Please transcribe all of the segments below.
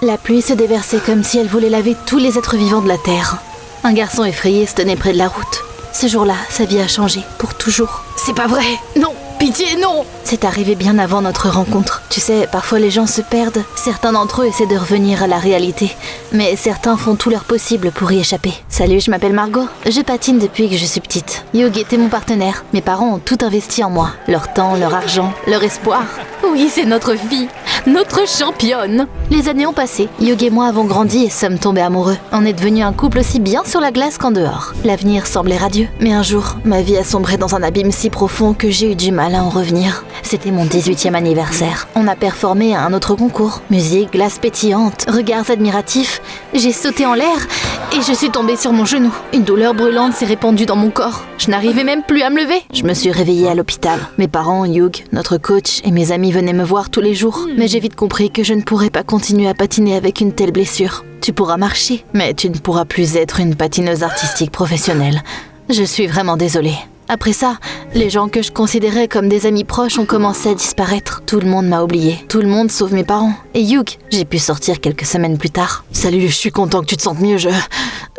La pluie se déversait comme si elle voulait laver tous les êtres vivants de la terre. Un garçon effrayé se tenait près de la route. Ce jour-là, sa vie a changé, pour toujours. C'est pas vrai! Non! Pitié, non! C'est arrivé bien avant notre rencontre. Tu sais, parfois les gens se perdent. Certains d'entre eux essaient de revenir à la réalité. Mais certains font tout leur possible pour y échapper. Salut, je m'appelle Margot. Je patine depuis que je suis petite. Hugh était mon partenaire. Mes parents ont tout investi en moi. Leur temps, leur argent, leur espoir. Oui, c'est notre fille. Notre championne. Les années ont passé. Hugh et moi avons grandi et sommes tombés amoureux. On est devenu un couple aussi bien sur la glace qu'en dehors. L'avenir semblait radieux. Mais un jour, ma vie a sombré dans un abîme si profond que j'ai eu du mal à en revenir. C'était mon 18e anniversaire. On a performé à un autre concours. Musique, glace pétillante, regards admiratifs. J'ai sauté en l'air et je suis tombée sur mon genou. Une douleur brûlante s'est répandue dans mon corps. Je n'arrivais même plus à me lever. Je me suis réveillée à l'hôpital. Mes parents, Hugh, notre coach et mes amis venaient me voir tous les jours. Mais j'ai vite compris que je ne pourrais pas continuer à patiner avec une telle blessure. Tu pourras marcher, mais tu ne pourras plus être une patineuse artistique professionnelle. Je suis vraiment désolée. Après ça, les gens que je considérais comme des amis proches ont commencé à disparaître. Tout le monde m'a oubliée. Tout le monde sauf mes parents. Et Hugh, j'ai pu sortir quelques semaines plus tard. Salut, je suis content que tu te sentes mieux, je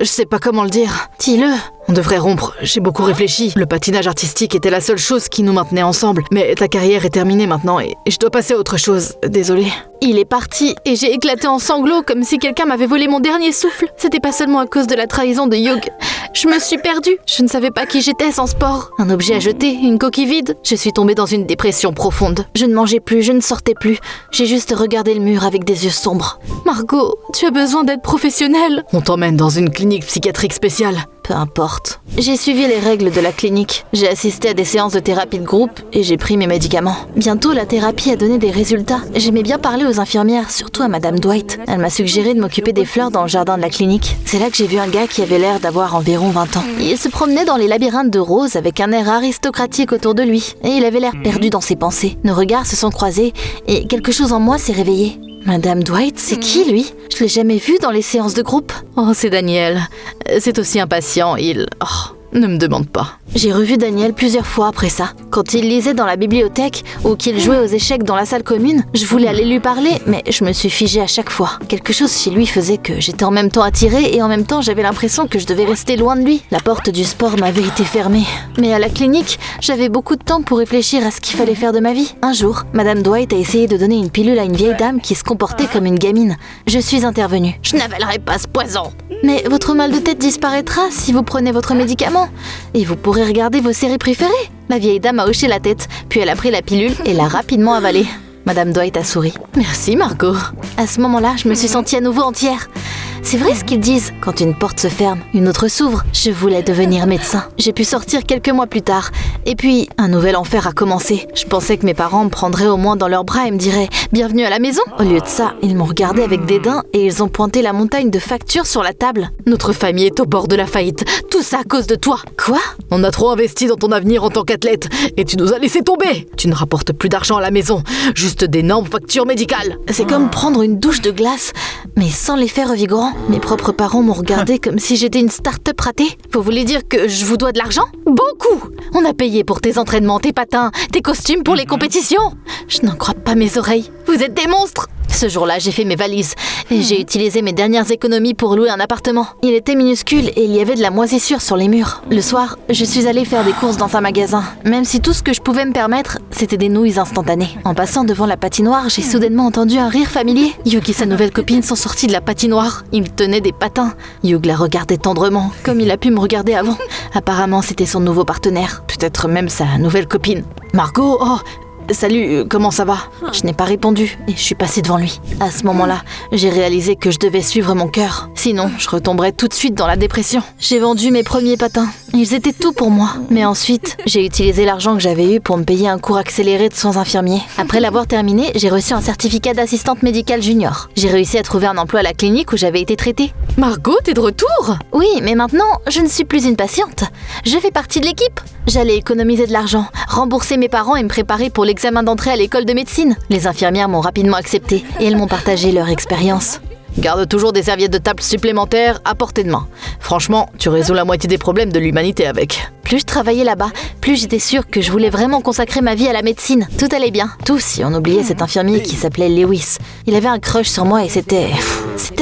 sais pas comment le dire. Dis-le. On devrait rompre, j'ai beaucoup réfléchi. Le patinage artistique était la seule chose qui nous maintenait ensemble. Mais ta carrière est terminée maintenant et je dois passer à autre chose. Désolée. Il est parti et j'ai éclaté en sanglots comme si quelqu'un m'avait volé mon dernier souffle. C'était pas seulement à cause de la trahison de Hugh. Je me suis perdue. Je ne savais pas qui j'étais sans sport. Un objet à jeter, une coquille vide. Je suis tombée dans une dépression profonde. Je ne mangeais plus, je ne sortais plus. J'ai juste regardé le mur avec des yeux sombres. Margot, tu as besoin d'être professionnelle. On t'emmène dans une clinique psychiatrique spéciale. Peu importe. J'ai suivi les règles de la clinique. J'ai assisté à des séances de thérapie de groupe et j'ai pris mes médicaments. Bientôt, la thérapie a donné des résultats. J'aimais bien parler aux infirmières, surtout à Madame Dwight. Elle m'a suggéré de m'occuper des fleurs dans le jardin de la clinique. C'est là que j'ai vu un gars qui avait l'air d'avoir environ 20 ans. Il se promenait dans les labyrinthes de roses avec un air aristocratique autour de lui. Et il avait l'air perdu dans ses pensées. Nos regards se sont croisés et quelque chose en moi s'est réveillé. Madame Dwight, c'est qui, lui? Je l'ai jamais vu dans les séances de groupe. Oh, c'est Daniel. C'est aussi impatient, ne me demande pas. J'ai revu Daniel plusieurs fois après ça. Quand il lisait dans la bibliothèque ou qu'il jouait aux échecs dans la salle commune, je voulais aller lui parler, mais je me suis figée à chaque fois. Quelque chose chez lui faisait que j'étais en même temps attirée et en même temps j'avais l'impression que je devais rester loin de lui. La porte du sport m'avait été fermée. Mais à la clinique, j'avais beaucoup de temps pour réfléchir à ce qu'il fallait faire de ma vie. Un jour, Madame Dwight a essayé de donner une pilule à une vieille dame qui se comportait comme une gamine. Je suis intervenue. Je n'avalerai pas ce poison. Mais votre mal de tête disparaîtra si vous prenez votre médicament. Et vous pourrez regarder vos séries préférées. La vieille dame a hoché la tête, puis elle a pris la pilule et l'a rapidement avalée. Madame Dwight a souri. Merci Margot. À ce moment-là, je me suis sentie à nouveau entière. C'est vrai ce qu'ils disent. Quand une porte se ferme, une autre s'ouvre. Je voulais devenir médecin. J'ai pu sortir quelques mois plus tard. Et puis, un nouvel enfer a commencé. Je pensais que mes parents me prendraient au moins dans leurs bras et me diraient « Bienvenue à la maison !» Au lieu de ça, ils m'ont regardé avec dédain et ils ont pointé la montagne de factures sur la table. Notre famille est au bord de la faillite. Tout ça à cause de toi. Quoi? On a trop investi dans ton avenir en tant qu'athlète et tu nous as laissé tomber. Tu ne rapportes plus d'argent à la maison. Juste d'énormes factures médicales. C'est comme prendre une douche de glace, mais sans l'effet revigorant. Mes propres parents m'ont regardé comme si j'étais une start-up ratée. Vous voulez dire que je vous dois de l'argent? Beaucoup! On a payé pour tes entraînements, tes patins, tes costumes pour les compétitions. Je n'en crois pas mes oreilles. Vous êtes des monstres! Ce jour-là, j'ai fait mes valises et j'ai utilisé mes dernières économies pour louer un appartement. Il était minuscule et il y avait de la moisissure sur les murs. Le soir, je suis allée faire des courses dans un magasin, même si tout ce que je pouvais me permettre, c'était des nouilles instantanées. En passant devant la patinoire, j'ai soudainement entendu un rire familier. Hugh et sa nouvelle copine sont sortis de la patinoire. Ils tenaient des patins. Hugh la regardait tendrement, comme il a pu me regarder avant. Apparemment, c'était son nouveau partenaire, peut-être même sa nouvelle copine. Margot, salut, comment ça va? Je n'ai pas répondu et je suis passée devant lui. À ce moment-là, j'ai réalisé que je devais suivre mon cœur. Sinon, je retomberais tout de suite dans la dépression. J'ai vendu mes premiers patins. Ils étaient tout pour moi. Mais ensuite, j'ai utilisé l'argent que j'avais eu pour me payer un cours accéléré de soins infirmiers. Après l'avoir terminé, j'ai reçu un certificat d'assistante médicale junior. J'ai réussi à trouver un emploi à la clinique où j'avais été traitée. Margot, t'es de retour? Oui, mais maintenant, je ne suis plus une patiente. Je fais partie de l'équipe. J'allais économiser de l'argent, rembourser mes parents et me préparer pour l'examen d'entrée à l'école de médecine. Les infirmières m'ont rapidement acceptée et elles m'ont partagé leur expérience. Garde toujours des serviettes de table supplémentaires à portée de main. Franchement, tu résous la moitié des problèmes de l'humanité avec. Plus je travaillais là-bas, plus j'étais sûre que je voulais vraiment consacrer ma vie à la médecine. Tout allait bien. Tout si on oubliait cet infirmier qui s'appelait Lewis. Il avait un crush sur moi et c'était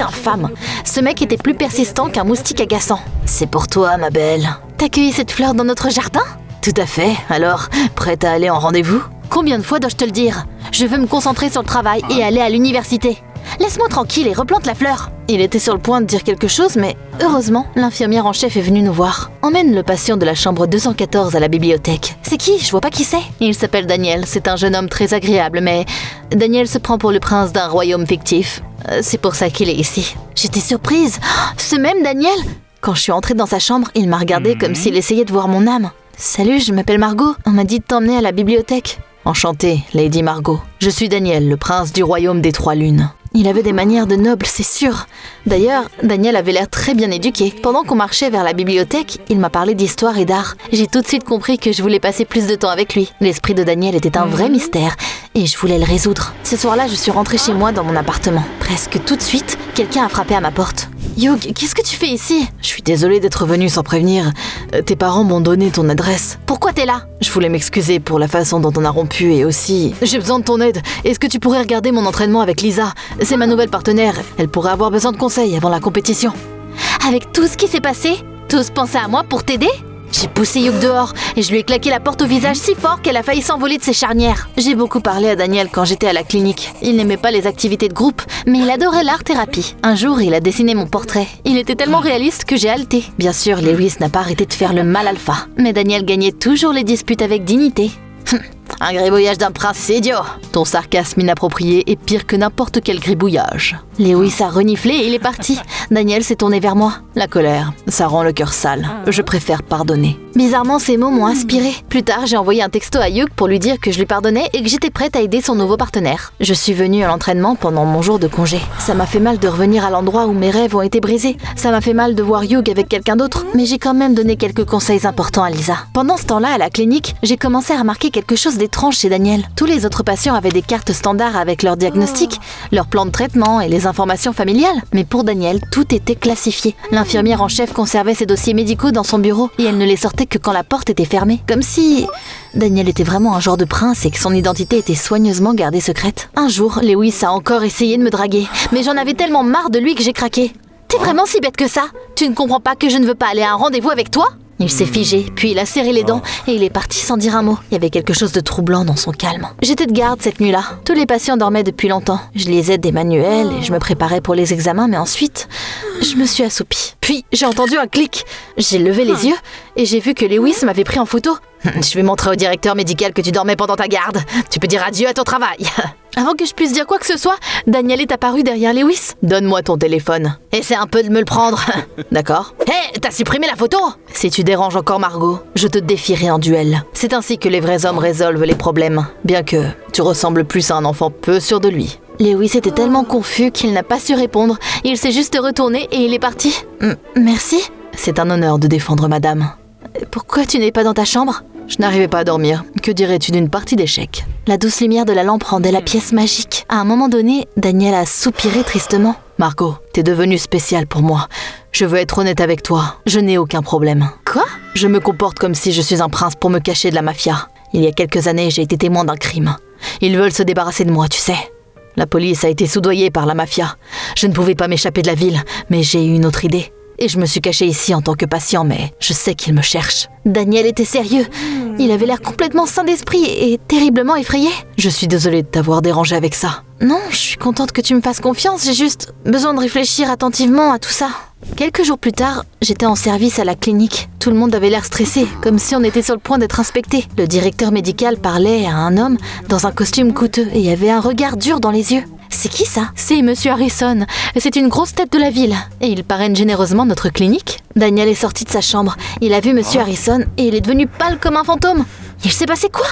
infâme. Ce mec était plus persistant qu'un moustique agaçant. C'est pour toi, ma belle. T'as cueilli cette fleur dans notre jardin ? Tout à fait. Alors, prête à aller en rendez-vous ? Combien de fois dois-je te le dire ? Je veux me concentrer sur le travail et aller à l'université. Laisse-moi tranquille et replante la fleur. Il était sur le point de dire quelque chose, mais heureusement, l'infirmière en chef est venue nous voir. Emmène le patient de la chambre 214 à la bibliothèque. C'est qui ? Je vois pas qui c'est. Il s'appelle Daniel, c'est un jeune homme très agréable, mais Daniel se prend pour le prince d'un royaume fictif. C'est pour ça qu'il est ici. J'étais surprise. Ce même Daniel ? Quand je suis entrée dans sa chambre, il m'a regardée comme s'il essayait de voir mon âme. « Salut, je m'appelle Margot. On m'a dit de t'emmener à la bibliothèque. » Enchantée, Lady Margot. Je suis Daniel, le prince du royaume des Trois Lunes. Il avait des manières de noble, c'est sûr. D'ailleurs, Daniel avait l'air très bien éduqué. Pendant qu'on marchait vers la bibliothèque, il m'a parlé d'histoire et d'art. J'ai tout de suite compris que je voulais passer plus de temps avec lui. L'esprit de Daniel était un vrai mystère et je voulais le résoudre. Ce soir-là, je suis rentrée chez moi dans mon appartement. Presque tout de suite, quelqu'un a frappé à ma porte. « Hugh, qu'est-ce que tu fais ici ?» Je suis désolée d'être venue sans prévenir. Tes parents m'ont donné ton adresse. Pourquoi t'es là ? Je voulais m'excuser pour la façon dont on a rompu et aussi... J'ai besoin de ton aide. Est-ce que tu pourrais regarder mon entraînement avec Lisa ? C'est ma nouvelle partenaire. Elle pourrait avoir besoin de conseils avant la compétition. Avec tout ce qui s'est passé, t'oses penser à moi pour t'aider ? J'ai poussé Hugh dehors et je lui ai claqué la porte au visage si fort qu'elle a failli s'envoler de ses charnières. J'ai beaucoup parlé à Daniel quand j'étais à la clinique. Il n'aimait pas les activités de groupe, mais il adorait l'art-thérapie. Un jour, il a dessiné mon portrait. Il était tellement réaliste que j'ai haleté. Bien sûr, Lewis n'a pas arrêté de faire le mal alpha. Mais Daniel gagnait toujours les disputes avec dignité. Un gribouillage d'un prince, c'est idiot. Ton sarcasme inapproprié est pire que n'importe quel gribouillage. Lewis a reniflé et il est parti. Daniel s'est tourné vers moi. La colère, ça rend le cœur sale. Je préfère pardonner. Bizarrement, ces mots m'ont inspiré. Plus tard, j'ai envoyé un texto à Hugh pour lui dire que je lui pardonnais et que j'étais prête à aider son nouveau partenaire. Je suis venue à l'entraînement pendant mon jour de congé. Ça m'a fait mal de revenir à l'endroit où mes rêves ont été brisés. Ça m'a fait mal de voir Hugh avec quelqu'un d'autre, mais j'ai quand même donné quelques conseils importants à Lisa. Pendant ce temps-là, à la clinique, j'ai commencé à remarquer quelque chose d'étrange chez Daniel. Tous les autres patients avaient des cartes standards avec leur diagnostic, leur plan de traitement et les informations familiales. Mais pour Daniel, tout était classifié. L'infirmière en chef conservait ses dossiers médicaux dans son bureau et elle ne les sortait que quand la porte était fermée. Comme si Daniel était vraiment un genre de prince et que son identité était soigneusement gardée secrète. Un jour, Lewis a encore essayé de me draguer, mais j'en avais tellement marre de lui que j'ai craqué. « T'es vraiment si bête que ça ? Tu ne comprends pas que je ne veux pas aller à un rendez-vous avec toi ?» Il s'est figé, puis il a serré les dents et il est parti sans dire un mot. Il y avait quelque chose de troublant dans son calme. J'étais de garde cette nuit-là. Tous les patients dormaient depuis longtemps. Je lisais des manuels et je me préparais pour les examens, mais ensuite, je me suis assoupie. Puis, j'ai entendu un clic. J'ai levé les yeux et j'ai vu que Lewis m'avait pris en photo. Je vais montrer au directeur médical que tu dormais pendant ta garde. Tu peux dire adieu à ton travail. Avant que je puisse dire quoi que ce soit, Daniel est apparu derrière Lewis. Donne-moi ton téléphone. Essaie un peu de me le prendre. D'accord. Hé, t'as supprimé la photo ? Si tu déranges encore Margot, je te défierai en duel. C'est ainsi que les vrais hommes résolvent les problèmes. Bien que tu ressembles plus à un enfant peu sûr de lui. Lewis était tellement confus qu'il n'a pas su répondre. Il s'est juste retourné et il est parti. Merci. C'est un honneur de défendre madame. Pourquoi tu n'es pas dans ta chambre ? Je n'arrivais pas à dormir. Que dirais-tu d'une partie d'échecs ? La douce lumière de la lampe rendait la pièce magique. À un moment donné, Daniel a soupiré tristement. Margot, t'es devenue spéciale pour moi. Je veux être honnête avec toi. Je n'ai aucun problème. Quoi ? Je me comporte comme si je suis un prince pour me cacher de la mafia. Il y a quelques années, j'ai été témoin d'un crime. Ils veulent se débarrasser de moi, tu sais. La police a été soudoyée par la mafia. Je ne pouvais pas m'échapper de la ville, mais j'ai eu une autre idée. Et je me suis cachée ici en tant que patient, mais je sais qu'ils me cherchent. Daniel était sérieux. Il avait l'air complètement sain d'esprit et terriblement effrayé. Je suis désolée de t'avoir dérangé avec ça. Non, je suis contente que tu me fasses confiance. J'ai juste besoin de réfléchir attentivement à tout ça. Quelques jours plus tard, j'étais en service à la clinique. Tout le monde avait l'air stressé, comme si on était sur le point d'être inspecté. Le directeur médical parlait à un homme dans un costume coûteux et avait un regard dur dans les yeux. C'est qui ça ? C'est Monsieur Harrison. C'est une grosse tête de la ville. Et il parraine généreusement notre clinique. Daniel est sorti de sa chambre. Il a vu Monsieur Harrison et il est devenu pâle comme un fantôme. Il s'est passé quoi ?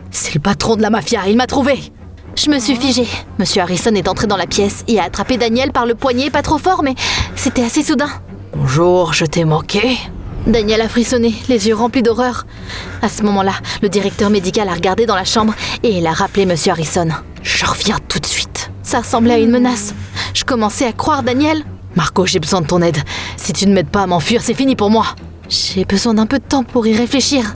C'est le patron de la mafia, il m'a trouvé. Je me suis figée. Monsieur Harrison est entré dans la pièce et a attrapé Daniel par le poignet, pas trop fort, mais c'était assez soudain. Bonjour, je t'ai manqué. Daniel a frissonné, les yeux remplis d'horreur. À ce moment-là, le directeur médical a regardé dans la chambre et il a rappelé Monsieur Harrison. Je reviens tout de suite. Ça ressemblait à une menace. Je commençais à croire Daniel. Margot, j'ai besoin de ton aide. Si tu ne m'aides pas à m'enfuir, c'est fini pour moi. J'ai besoin d'un peu de temps pour y réfléchir.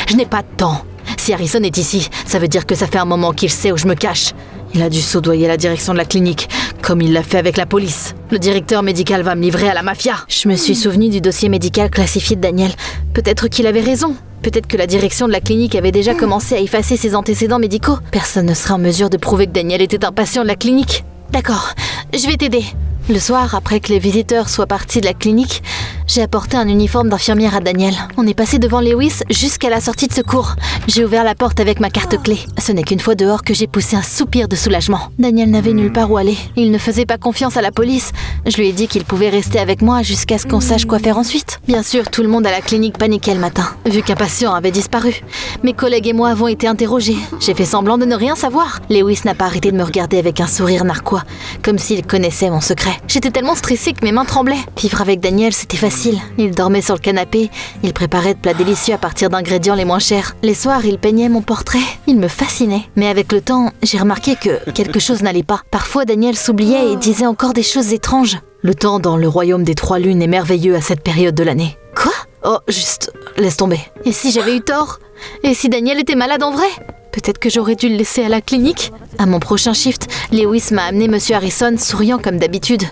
Je n'ai pas de temps. Si Harrison est ici, ça veut dire que ça fait un moment qu'il sait où je me cache. Il a dû soudoyer la direction de la clinique, comme il l'a fait avec la police. Le directeur médical va me livrer à la mafia. Je me suis souvenu du dossier médical classifié de Daniel. Peut-être qu'il avait raison. Peut-être que la direction de la clinique avait déjà commencé à effacer ses antécédents médicaux. Personne ne serait en mesure de prouver que Daniel était un patient de la clinique. D'accord, je vais t'aider. Le soir, après que les visiteurs soient partis de la clinique, j'ai apporté un uniforme d'infirmière à Daniel. On est passé devant Lewis jusqu'à la sortie de secours. J'ai ouvert la porte avec ma carte clé. Ce n'est qu'une fois dehors que j'ai poussé un soupir de soulagement. Daniel n'avait nulle part où aller. Il ne faisait pas confiance à la police. Je lui ai dit qu'il pouvait rester avec moi jusqu'à ce qu'on sache quoi faire ensuite. Bien sûr, tout le monde à la clinique paniquait le matin, vu qu'un patient avait disparu. Mes collègues et moi avons été interrogés. J'ai fait semblant de ne rien savoir. Lewis n'a pas arrêté de me regarder avec un sourire narquois, comme s'il connaissait mon secret. J'étais tellement stressée que mes mains tremblaient. Vivre avec Daniel, c'était facile. Il dormait sur le canapé, il préparait de plats délicieux à partir d'ingrédients les moins chers. Les soirs, il peignait mon portrait. Il me fascinait. Mais avec le temps, j'ai remarqué que quelque chose n'allait pas. Parfois, Daniel s'oubliait et disait encore des choses étranges. Le temps dans le royaume des 3 lunes est merveilleux à cette période de l'année. Quoi ? Oh, juste, laisse tomber. Et si j'avais eu tort ? Et si Daniel était malade en vrai ? Peut-être que j'aurais dû le laisser à la clinique ? À mon prochain shift, Lewis m'a amené Monsieur Harrison, souriant comme d'habitude.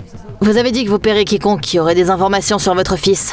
Vous avez dit que vous paierez quiconque qui aurait des informations sur votre fils.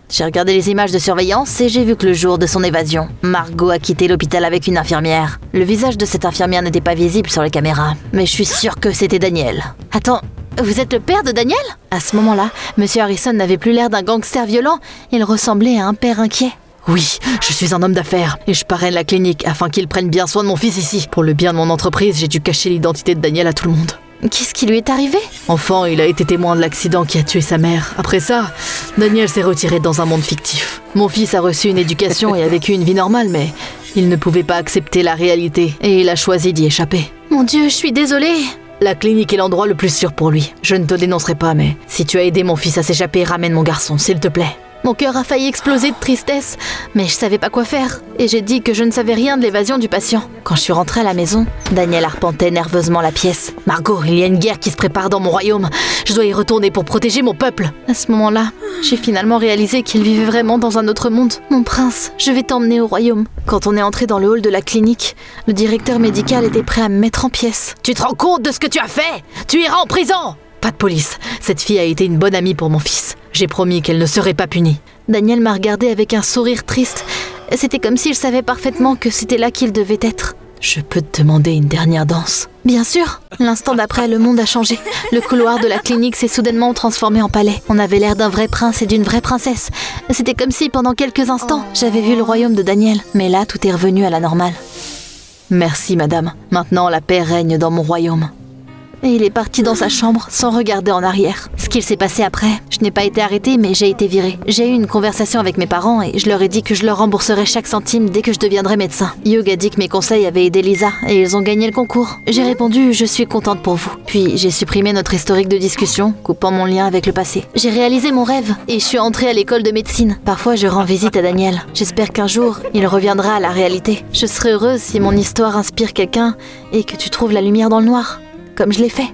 J'ai regardé les images de surveillance et j'ai vu que le jour de son évasion, Margot a quitté l'hôpital avec une infirmière. Le visage de cette infirmière n'était pas visible sur les caméras, mais je suis sûre que c'était Daniel. Attends, vous êtes le père de Daniel ? À ce moment-là, Monsieur Harrison n'avait plus l'air d'un gangster violent, il ressemblait à un père inquiet. Oui, je suis un homme d'affaires et je parraine la clinique afin qu'ils prennent bien soin de mon fils ici. Pour le bien de mon entreprise, j'ai dû cacher l'identité de Daniel à tout le monde. Qu'est-ce qui lui est arrivé ? Enfant, il a été témoin de l'accident qui a tué sa mère. Après ça, Daniel s'est retiré dans un monde fictif. Mon fils a reçu une éducation et a vécu une vie normale, mais il ne pouvait pas accepter la réalité et il a choisi d'y échapper. Mon Dieu, je suis désolée. La clinique est l'endroit le plus sûr pour lui. Je ne te dénoncerai pas, mais si tu as aidé mon fils à s'échapper, ramène mon garçon, s'il te plaît. Mon cœur a failli exploser de tristesse, mais je savais pas quoi faire, et j'ai dit que je ne savais rien de l'évasion du patient. Quand je suis rentrée à la maison, Daniel arpentait nerveusement la pièce. « Margot, il y a une guerre qui se prépare dans mon royaume. Je dois y retourner pour protéger mon peuple. » À ce moment-là, j'ai finalement réalisé qu'il vivait vraiment dans un autre monde. « Mon prince, je vais t'emmener au royaume. » Quand on est entré dans le hall de la clinique, le directeur médical était prêt à me mettre en pièces. « Tu te rends compte de ce que tu as fait ? Tu iras en prison !» Pas de police. Cette fille a été une bonne amie pour mon fils. J'ai promis qu'elle ne serait pas punie. Daniel m'a regardé avec un sourire triste. C'était comme s'il savait parfaitement que c'était là qu'il devait être. Je peux te demander une dernière danse ? Bien sûr. L'instant d'après, le monde a changé. Le couloir de la clinique s'est soudainement transformé en palais. On avait l'air d'un vrai prince et d'une vraie princesse. C'était comme si, pendant quelques instants, j'avais vu le royaume de Daniel. Mais là, tout est revenu à la normale. Merci, madame. Maintenant, la paix règne dans mon royaume. Et il est parti dans sa chambre sans regarder en arrière. Ce qu'il s'est passé après, je n'ai pas été arrêtée mais j'ai été virée. J'ai eu une conversation avec mes parents et je leur ai dit que je leur rembourserais chaque centime dès que je deviendrais médecin. Hugh a dit que mes conseils avaient aidé Lisa et ils ont gagné le concours. J'ai répondu « Je suis contente pour vous ». Puis j'ai supprimé notre historique de discussion, coupant mon lien avec le passé. J'ai réalisé mon rêve et je suis entrée à l'école de médecine. Parfois je rends visite à Daniel. J'espère qu'un jour, il reviendra à la réalité. Je serai heureuse si mon histoire inspire quelqu'un et que tu trouves la lumière dans le noir. Comme je l'ai fait.